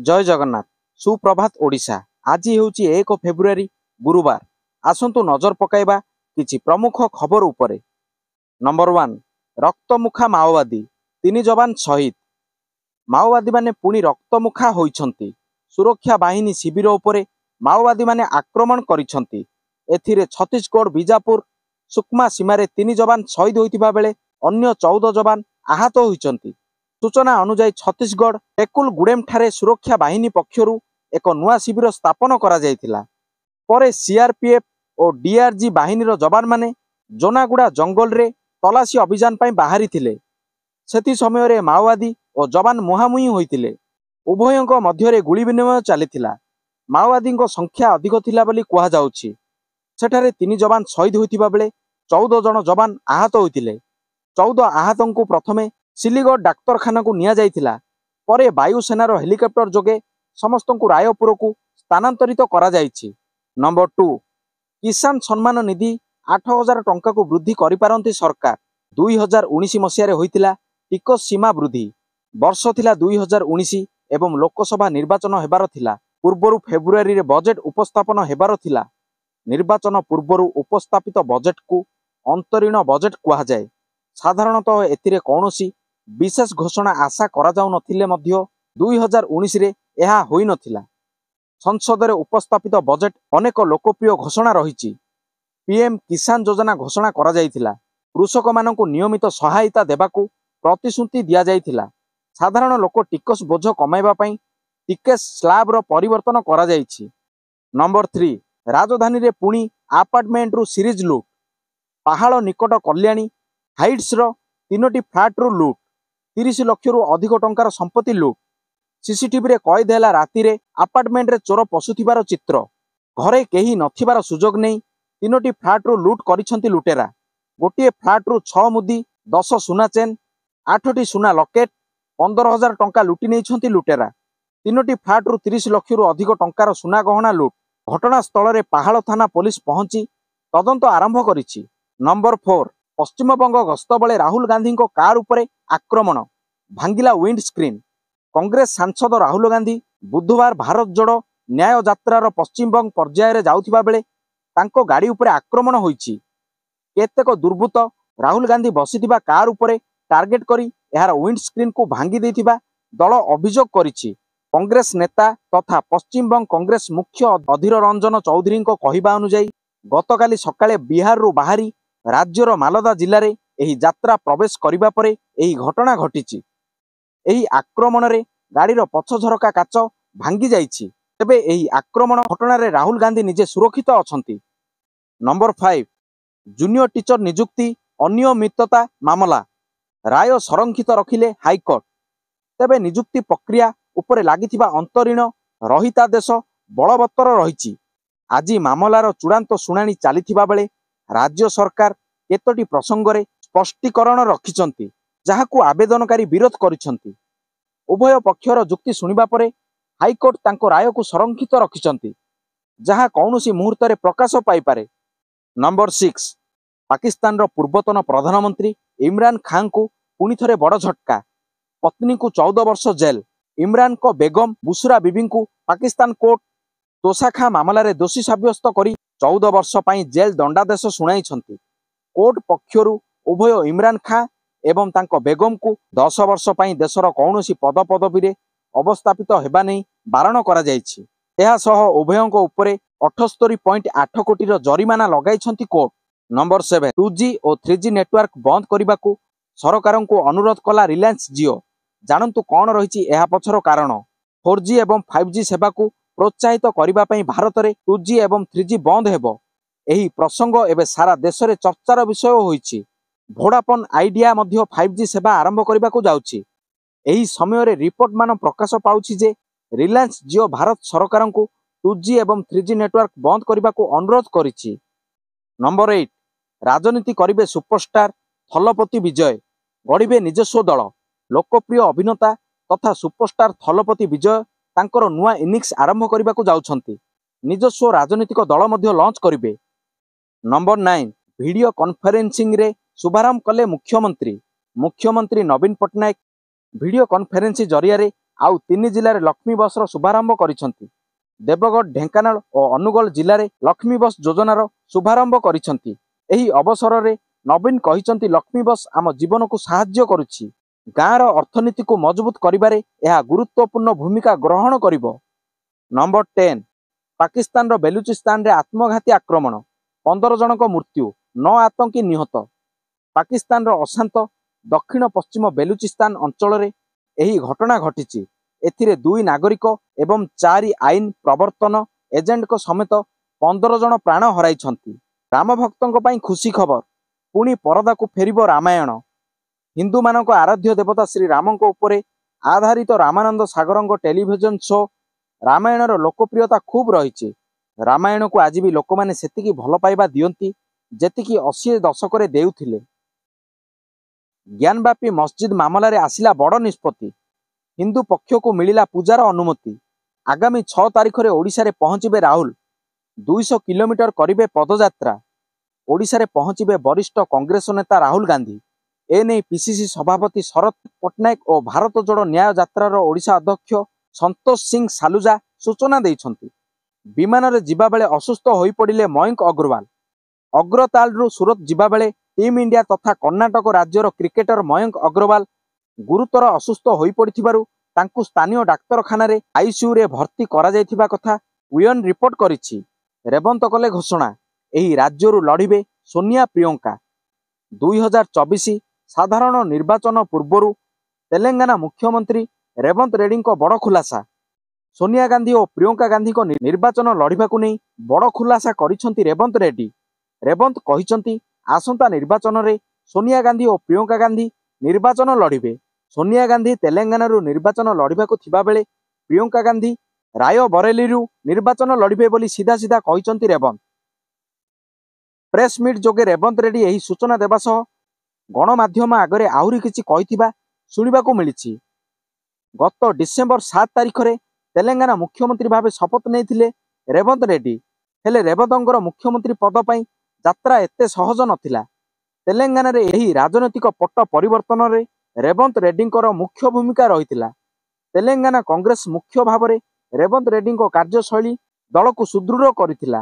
जय जगन्नाथ सुप्रभात ओडिशा। आज हेउची 1 फेब्रुआरी गुरुवार। आसंतु नजर पकाइबा किछि प्रमुख खबर उपरे। नंबर 1 रक्तमुखा माओवादी 3 जवान शहीद। माओवादी माने पुणी रक्तमुखा होइछंती। सुरक्षा बाहिनी शिविर उपरे माओवादी माने आक्रमण करिछंती। एथिरे छत्तीसगढ़ बीजापुर सुकमा सीमारे 3 जवान शहीद होइतिबा बेले अन्य 14 जवान आहत होइछंती। सूचना अनुसार छत्तीसगढ़ टेकुल गुडेम ठारे सुरक्षा बाहिनी पक्षरु एक नुआ शिविर स्थापन करा जायतिला। परे सीआरपीएफ और डीआरजी बाहिनीर जवान माने जोनागुड़ा जंगल रे तलाशी अभियान पाई बाहरी थिले। सेति समय रे माओवादी और जवान मुहामुही होइतिले। उभयଙ୍କ मध्यरे गुली विनिमय चलीथिला। माओवादी संख्या अधिक थिला बोली कुहा जाउछि। सेठारे 3 जवान शहीद होइतिबा बेले 14 जन जवान आहत होइतिले। 14 आहतंकु प्रथमे सिलीगढ़ डाक्तरखाना को निया जाइथिला। परे वायुसेनार हेलिकॉप्टर जोगे समस्तंकु रायपुर को स्थानांतरित करा जाइछि। नंबर 2 किसान सम्मान निधि 8000 टंका को वृद्धि करि पारंती सरकार। 2019 मसिया रे होइतिला टिकस सीमा वृद्धि। वर्ष थिला 2019 एवं लोकसभा निर्वाचन हेबार थिला। पूर्वरु फेब्रुआरी रे बजेट उपस्थापन हेबार थिला। निर्वाचन पूर्वरु उपस्थापित बजेट को अंतरीण बजेट कुहा जाए। साधारणतः एथिरे कौनसी विशेष घोषणा आशा करा जाउ नथिले मध्य 2019 रे एहा होई नथिला। संसद रे उपस्थापित बजेट अनेक लोकप्रिय घोषणा रहिछि। पीएम किसान योजना घोषणा करा जाइथिला। कृषक मानकु नियमित सहायता देबाकू प्रतिश्रुति दिया जाइथिला। साधारण लोक टिकस बोझ कमाइबा पई टिकस स्लैब रो परिवर्तन करा जाइछि। नंबर 3 राजधानी रे पुणी अपार्टमेंट रु सीरीज लूट। पहाड़ निकट कल्याणी हाइट्स रो 3टी फ्लैट रु लूट। 30 लाख रु अधिक टंकार संपत्ति लूट। सीसीटीवी रे कैद हैला राति रे अपार्टमेंट रे चोर पशुथिबार चित्र। घरे केही नथिबार सुजोग नै 3टी फ्लैट रु लूट करिसंती लुटेरा। गोटे फ्लैट रु 6 मुदी 10 सुना चेन 8टी सुना लकेट 15000 टंका लुटी नैछंती लुटेरा। 3टी फ्लैट रु 30 लाख रु अधिक टंकार सुना गहना लूट। घटना स्थल रे पहाड़ थाना पुलिस पहुंची तदंत आरंभ करिछि। नंबर 4 पश्चिमबंग गस्त बेले राहुल गांधी को कार उपरे आक्रमण भांगिला विंड स्क्रीन। कांग्रेस सांसद राहुल गांधी बुधवार भारत जोड़ो न्याय यात्रार पश्चिमबंग पर्याय रे जाउथिबा बेले तांको गाड़ी उपरे आक्रमण होइछि। केतेक दुर्बृत्त राहुल गांधी बसिथिबा कार उपरे टार्गेट करी एहार विंड स्क्रीन को भांगी देथिबा दल अभियोग करिछि। कांग्रेस नेता तथा पश्चिमबंग कांग्रेस मुख्य अधीर रंजन चौधरी को कहिबा अनुसार गतकाली सकाळे बिहार रु बाहरी राज्यर मालदा जिले में एही यात्रा प्रवेश करिबा परे एही घटना घटिछि। एही आक्रमण रे गाड़ीर पछ झरका काच भांगी जाइछि। तेबे एही आक्रमण घटना रे राहुल गांधी निजे सुरक्षित अछंती। नंबर 5 जूनियर टीचर नियुक्ति अनियमितता मामला राय संरक्षित रखिले हाईकोर्ट। तेबे नियुक्ति प्रक्रिया उपरे लागिथिबा अंतरीण रहितादेश बलवत्तर रहिछि। आज मामलार चूड़ांत शुणाणी चलीथिबा बेले राज्य सरकार केतोटी प्रसंग रे स्पष्टीकरण रखिछंती जहाकू आवेदनकारी विरोध करिछंती। उभय पक्षर जुक्ति सुनिबा परे हाईकोर्ट तांको राय को संरक्षित रखिछंती जहा कौनसी मुहूर्त रे प्रकाश पाई पारे। नंबर 6 पाकिस्तान रो पूर्वतन प्रधानमंत्री इमरान खान को पुणी थरे बड़ झटका। पत्नी को 14 वर्ष जेल। इमरान को बेगम बुशरा बीबी को पाकिस्तान कोर्ट तोशाखा मामला रे दोषी साब्यस्त करी 14 वर्ष पाई जेल दंडादेश सुनाई। कोर्ट पक्षरु उभय इमरान खान एवं तांको बेगम को 10 वर्ष पाई देशर कौनसी पद पदवी रे अवस्थापित हेबा नै बारण करा जायछि। एहा सह उभयଙ୍କ उपरे 78.8 कोटी रो जरिमाना लगाइछंती कोर्ट। नंबर 7 2G और 3G नेटवर्क बंद करने को सरकार को अनुरोध कला रिलायंस जियो। जानंतु कौन रही एहा पछर कारण। 4G एवं 5G सेवा को प्रोत्साहित करने पई भारत में 2G एवं 3G बंद हेबो। एही प्रसंग एबे सारा देश में चर्चार विषय होइछि। वोडाफोन आइडिया मध्य 5G सेवा आरंभ करने को जाउछि। एही समय रे रिपोर्ट मान प्रकाश पाउछि जे रिलायंस जियो भारत सरकार को 2G एवं 3G नेटवर्क बंद करने को अनुरोध करिछि। नंबर 8 राजनीति करिबे सुपरस्टार थलपति विजय गढ़िबे निजस्व दल। लोकप्रिय अभिनेता तथा सुपरस्टार थलपति विजय तांकर नुआ इनिंग्स आरंभ करने को जाउछंती। निजस्व राजनीतिक दल मध्य लॉन्च करिबे। नंबर 9 वीडियो कॉन्फ्रेंसिंग रे शुभारंभ कले मुख्यमंत्री नवीन पटनायक वीडियो कॉन्फ्रेंसिंग जरिया रे ଆଉ 3 ଜିଲ୍ଲାରେ ଲକ୍ଷ୍ମୀ ବସ୍ର ଶୁଭାରମ୍ଭ କରିଛନ୍ତି। ଦେବଗଡ଼, ଢେଙ୍କାନାଳ ଓ ଅନୁଗୁଳ ଜିଲ୍ଲାରେ ଲକ୍ଷ୍ମୀ ବସ୍ ଯୋଜନାର ଶୁଭାରମ୍ଭ କରିଛନ୍ତି। ଏହି ଅବସରରେ ନବୀନ କହିଛନ୍ତି, ଲକ୍ଷ୍ମୀ ବସ୍ ଆମ ଜୀବନକୁ ସାହାଯ୍ୟ କରୁଛି। ଗାଁର ଅର୍ଥନୀତିକୁ ମଜବୁତ କରିବାରେ ଏହା ଗୁରୁତ୍ୱପୂର୍ଣ୍ଣ ଭୂମିକା ଗ୍ରହଣ କରିବ। ନମ୍ବର 10, ପାକିସ୍ତାନର ବେଲୁଚିସ୍ତାନରେ ଆତ୍ମଘାତୀ ଆକ୍ରମଣ, 15 ଜଣଙ୍କ ମୃତ୍ୟୁ, 9 ଆତଙ୍କୀ ନିହତ। ପାକିସ୍ତାନର ଅଶାନ୍ତ ଦକ୍ଷିଣ ପଶ୍ଚିମ ବେଲୁଚିସ୍ତାନ ଅଞ୍ଚଳରେ ଏହି ଘଟଣା ଘଟିଛି। ଏଥିରେ 2 ନାଗରିକ ଏବଂ 4 ଆଇନ ପ୍ରବର୍ତ୍ତନ ଏଜେଣ୍ଟଙ୍କ ସମେତ 15 ଜଣ ପ୍ରାଣ ହରାଇଛନ୍ତି। ରାମଭକ୍ତଙ୍କ ପାଇଁ ଖୁସି ଖବର, ପୁଣି ପରଦାକୁ ଫେରିବ ରାମାୟଣ। ହିନ୍ଦୁମାନଙ୍କ ଆରାଧ୍ୟ ଦେବତା ଶ୍ରୀରାମଙ୍କ ଉପରେ ଆଧାରିତ ରାମାନନ୍ଦ ସାଗରଙ୍କ ଟେଲିଭିଜନ ଶୋ ରାମାୟଣର ଲୋକପ୍ରିୟତା ଖୁବ୍ ରହିଛି। ରାମାୟଣକୁ ଆଜି ବି ଲୋକମାନେ ସେତିକି ଭଲ ପାଇବା ଦିଅନ୍ତି ଯେତିକି 80 ଦଶକରେ ଦେଉଥିଲେ। ଜ୍ଞାନବାପୀ ମସଜିଦ ମାମଲାରେ ଆସିଲା ବଡ଼ ନିଷ୍ପତ୍ତି। ହିନ୍ଦୁ ପକ୍ଷକୁ ମିଳିଲା ପୂଜାର ଅନୁମତି। ଆଗାମୀ 6 ତାରିଖରେ ଓଡ଼ିଶାରେ ପହଞ୍ଚିବେ ରାହୁଲ। 200 କିଲୋମିଟର କରିବେ ପଦଯାତ୍ରା। ଓଡ଼ିଶାରେ ପହଞ୍ଚିବେ ବରିଷ୍ଠ କଂଗ୍ରେସ ନେତା ରାହୁଲ ଗାନ୍ଧୀ। ଏନେଇ ପିସିସି ସଭାପତି ଶରତ ପଟ୍ଟନାୟକ ଓ ଭାରତ ଯୋଡ ନ୍ୟାୟ ଯାତ୍ରାର ଓଡ଼ିଶା ଅଧ୍ୟକ୍ଷ ସନ୍ତୋଷ ସିଂ ସାଲୁଜା ସୂଚନା ଦେଇଛନ୍ତି। ବିମାନରେ ଯିବାବେଳେ ଅସୁସ୍ଥ ହୋଇପଡ଼ିଲେ ମୟଙ୍କ ଅଗ୍ରୱାଲ। ଅଗ୍ରତାଲରୁ ସୁରତ ଯିବାବେଳେ ଟିମ୍ ଇଣ୍ଡିଆ ତଥା କର୍ଣ୍ଣାଟକ ରାଜ୍ୟର କ୍ରିକେଟର ମୟଙ୍କ ଅଗ୍ରୱାଲ ଗୁରୁତର ଅସୁସ୍ଥ ହୋଇପଡ଼ିଥିବାରୁ ତାଙ୍କୁ ସ୍ଥାନୀୟ ଡାକ୍ତରଖାନାରେ ଆଇସିୟୁରେ ଭର୍ତ୍ତି କରାଯାଇଥିବା କଥା ୱିଅନ୍ ରିପୋର୍ଟ କରିଛି। ରେବନ୍ତ କଲେ ଘୋଷଣା, ଏହି ରାଜ୍ୟରୁ ଲଢ଼ିବେ ସୋନିଆ ପ୍ରିୟଙ୍କା। 2024 ସାଧାରଣ ନିର୍ବାଚନ ପୂର୍ବରୁ ତେଲେଙ୍ଗାନା ମୁଖ୍ୟମନ୍ତ୍ରୀ ରେବନ୍ତ ରେଡ୍ଡୀଙ୍କ ବଡ଼ ଖୁଲାସା। ସୋନିଆ ଗାନ୍ଧୀ ଓ ପ୍ରିୟଙ୍କା ଗାନ୍ଧୀଙ୍କ ନିର୍ବାଚନ ଲଢ଼ିବାକୁ ନେଇ ବଡ଼ ଖୁଲାସା କରିଛନ୍ତି ରେବନ୍ତ ରେଡ୍ଡୀ। ରେବନ୍ତ କହିଛନ୍ତି, ଆସନ୍ତା ନିର୍ବାଚନରେ ସୋନିଆ ଗାନ୍ଧୀ ଓ ପ୍ରିୟଙ୍କା ଗାନ୍ଧୀ ନିର୍ବାଚନ ଲଢ଼ିବେ। ସୋନିଆ ଗାନ୍ଧୀ ତେଲେଙ୍ଗାନାରୁ ନିର୍ବାଚନ ଲଢ଼ିବାକୁ ଥିବାବେଳେ ପ୍ରିୟଙ୍କା ଗାନ୍ଧୀ ରାୟବରେଲୀରୁ ନିର୍ବାଚନ ଲଢ଼ିବେ ବୋଲି ସିଧା ସିଧା କହିଛନ୍ତି ରେବନ୍ତ। ପ୍ରେସ୍ ମିଟ୍ ଯୋଗେ ରେବନ୍ତ ରେଡ୍ଡୀ ଏହି ସୂଚନା ଦେବା ସହ ଗଣମାଧ୍ୟମ ଆଗରେ ଆହୁରି କିଛି କହିଥିବା ଶୁଣିବାକୁ ମିଳିଛି। ଗତ ଡିସେମ୍ବର 7 ତାରିଖରେ ତେଲେଙ୍ଗାନା ମୁଖ୍ୟମନ୍ତ୍ରୀ ଭାବେ ଶପଥ ନେଇଥିଲେ ରେବନ୍ତ ରେଡ୍ଡୀ। ହେଲେ ରେବନ୍ତଙ୍କର ମୁଖ୍ୟମନ୍ତ୍ରୀ ପଦ ପାଇଁ ଯାତ୍ରା ଏତେ ସହଜ ନଥିଲା। ତେଲେଙ୍ଗାନାରେ ଏହି ରାଜନୈତିକ ପଟ୍ଟ ପରିବର୍ତ୍ତନରେ ରେବନ୍ତ ରେଡ୍ଡୀଙ୍କର ମୁଖ୍ୟ ଭୂମିକା ରହିଥିଲା। ତେଲେଙ୍ଗାନା କଂଗ୍ରେସ ମୁଖ୍ୟ ଭାବରେ ରେବନ୍ତ ରେଡ୍ଡୀଙ୍କ କାର୍ଯ୍ୟଶୈଳୀ ଦଳକୁ ସୁଦୃଢ଼ କରିଥିଲା।